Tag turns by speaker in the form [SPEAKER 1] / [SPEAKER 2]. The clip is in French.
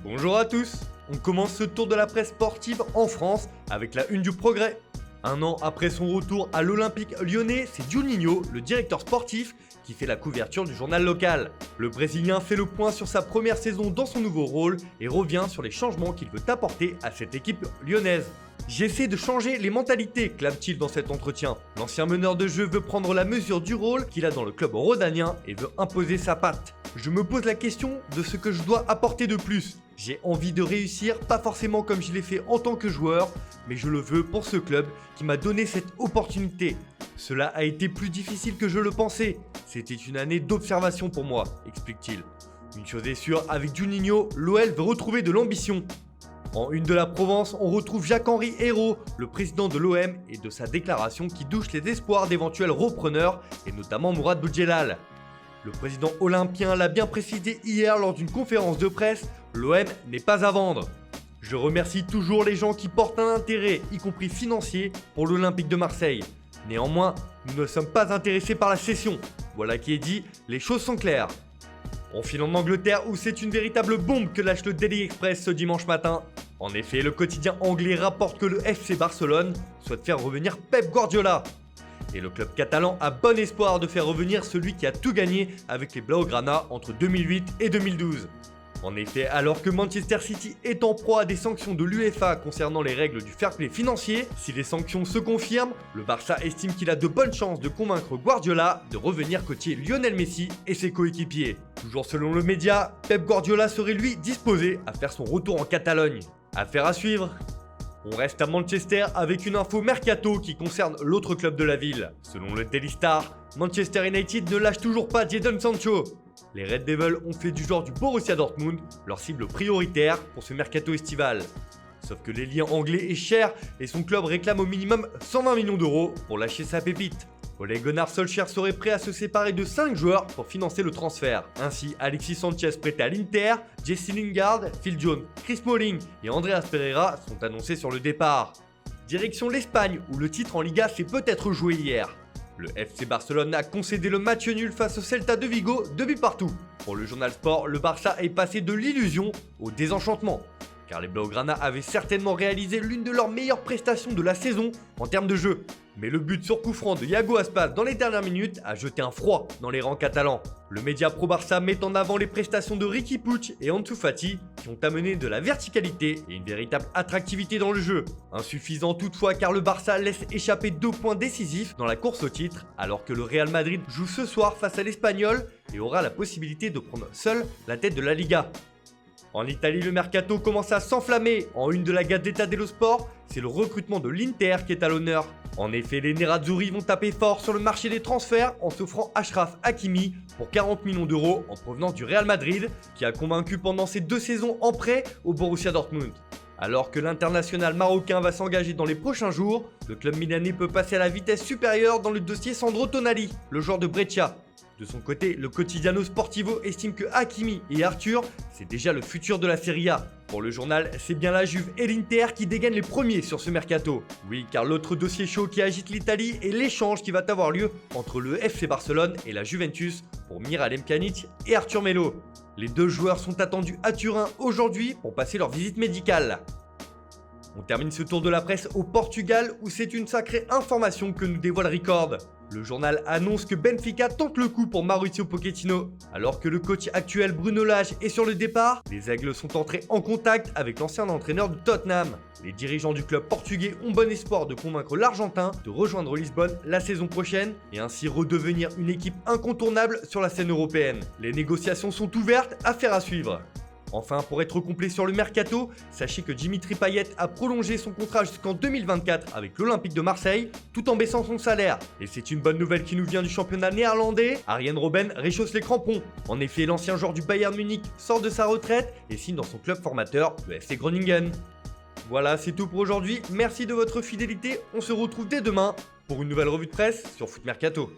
[SPEAKER 1] Bonjour à tous. On commence ce tour de la presse sportive en France avec la une du Progrès. Un an après son retour à l'Olympique lyonnais, c'est Juninho, le directeur sportif, qui fait la couverture du journal local. Le Brésilien fait le point sur sa première saison dans son nouveau rôle et revient sur les changements qu'il veut apporter à cette équipe lyonnaise. J'essaie de changer les mentalités, clame-t-il dans cet entretien. L'ancien meneur de jeu veut prendre la mesure du rôle qu'il a dans le club rhodanien et veut imposer sa patte. Je me pose la question de ce que je dois apporter de plus. J'ai envie de réussir, pas forcément comme je l'ai fait en tant que joueur, mais je le veux pour ce club qui m'a donné cette opportunité. Cela a été plus difficile que je le pensais. C'était une année d'observation pour moi, explique-t-il. Une chose est sûre, avec Juninho, l'OL veut retrouver de l'ambition. En une de la Provence, on retrouve Jacques-Henri Hérault, le président de l'OM, et de sa déclaration qui douche les espoirs d'éventuels repreneurs, et notamment Mourad Boudjelal. Le président olympien l'a bien précisé hier lors d'une conférence de presse, l'OM n'est pas à vendre. Je remercie toujours les gens qui portent un intérêt, y compris financier, pour l'Olympique de Marseille. Néanmoins, nous ne sommes pas intéressés par la cession. Voilà qui est dit, les choses sont claires. On file en Angleterre où c'est une véritable bombe que lâche le Daily Express ce dimanche matin. En effet, le quotidien anglais rapporte que le FC Barcelone souhaite faire revenir Pep Guardiola. Et le club catalan a bon espoir de faire revenir celui qui a tout gagné avec les Blaugrana entre 2008 et 2012. En effet, alors que Manchester City est en proie à des sanctions de l'UEFA concernant les règles du fair play financier, si les sanctions se confirment, le Barça estime qu'il a de bonnes chances de convaincre Guardiola de revenir côtier Lionel Messi et ses coéquipiers. Toujours selon le média, Pep Guardiola serait lui disposé à faire son retour en Catalogne. Affaire à suivre. On reste à Manchester avec une info mercato qui concerne l'autre club de la ville. Selon le Daily Star, Manchester United ne lâche toujours pas Jadon Sancho. Les Red Devils ont fait du genre du Borussia Dortmund leur cible prioritaire pour ce mercato estival. Sauf que l'ailier anglais est cher et son club réclame au minimum 120 millions d'euros pour lâcher sa pépite. Ole Gunnar Solskjaer serait prêt à se séparer de 5 joueurs pour financer le transfert. Ainsi, Alexis Sanchez prêté à l'Inter, Jesse Lingard, Phil Jones, Chris Smalling et Andreas Pereira sont annoncés sur le départ. Direction l'Espagne où le titre en Liga s'est peut-être joué hier. Le FC Barcelone a concédé le match nul face au Celta de Vigo, 2 buts partout. Pour le journal Sport, le Barça est passé de l'illusion au désenchantement. Car les Blaugrana avaient certainement réalisé l'une de leurs meilleures prestations de la saison en termes de jeu. Mais le but sur coup franc de Iago Aspas dans les dernières minutes a jeté un froid dans les rangs catalans. Le média Pro Barça met en avant les prestations de Riqui Puig et Ansu Fati qui ont amené de la verticalité et une véritable attractivité dans le jeu. Insuffisant toutefois car le Barça laisse échapper 2 points décisifs dans la course au titre alors que le Real Madrid joue ce soir face à l'Espagnol et aura la possibilité de prendre seul la tête de la Liga. En Italie, le mercato commence à s'enflammer. En une de la Gazzetta dello Sport, c'est le recrutement de l'Inter qui est à l'honneur. En effet, les Nerazzurri vont taper fort sur le marché des transferts en s'offrant Achraf Hakimi pour 40 millions d'euros en provenance du Real Madrid, qui a convaincu pendant ses 2 saisons en prêt au Borussia Dortmund. Alors que l'international marocain va s'engager dans les prochains jours, le club milanais peut passer à la vitesse supérieure dans le dossier Sandro Tonali, le joueur de Brescia. De son côté, le Quotidiano Sportivo estime que Hakimi et Arthur, c'est déjà le futur de la Serie A. Pour le journal, c'est bien la Juve et l'Inter qui dégainent les premiers sur ce mercato. Oui, car l'autre dossier chaud qui agite l'Italie est l'échange qui va avoir lieu entre le FC Barcelone et la Juventus pour Miralem Pjanic et Arthur Melo. Les 2 joueurs sont attendus à Turin aujourd'hui pour passer leur visite médicale. On termine ce tour de la presse au Portugal où c'est une sacrée information que nous dévoile Record. Le journal annonce que Benfica tente le coup pour Mauricio Pochettino. Alors que le coach actuel Bruno Lage est sur le départ, les Aigles sont entrés en contact avec l'ancien entraîneur de Tottenham. Les dirigeants du club portugais ont bon espoir de convaincre l'Argentin de rejoindre Lisbonne la saison prochaine et ainsi redevenir une équipe incontournable sur la scène européenne. Les négociations sont ouvertes, affaire à suivre. Enfin, pour être complet sur le mercato, sachez que Dimitri Payet a prolongé son contrat jusqu'en 2024 avec l'Olympique de Marseille, tout en baissant son salaire. Et c'est une bonne nouvelle qui nous vient du championnat néerlandais, Arjen Robben réchausse les crampons. En effet, l'ancien joueur du Bayern Munich sort de sa retraite et signe dans son club formateur, le FC Groningen. Voilà, c'est tout pour aujourd'hui, merci de votre fidélité, on se retrouve dès demain pour une nouvelle revue de presse sur Foot Mercato.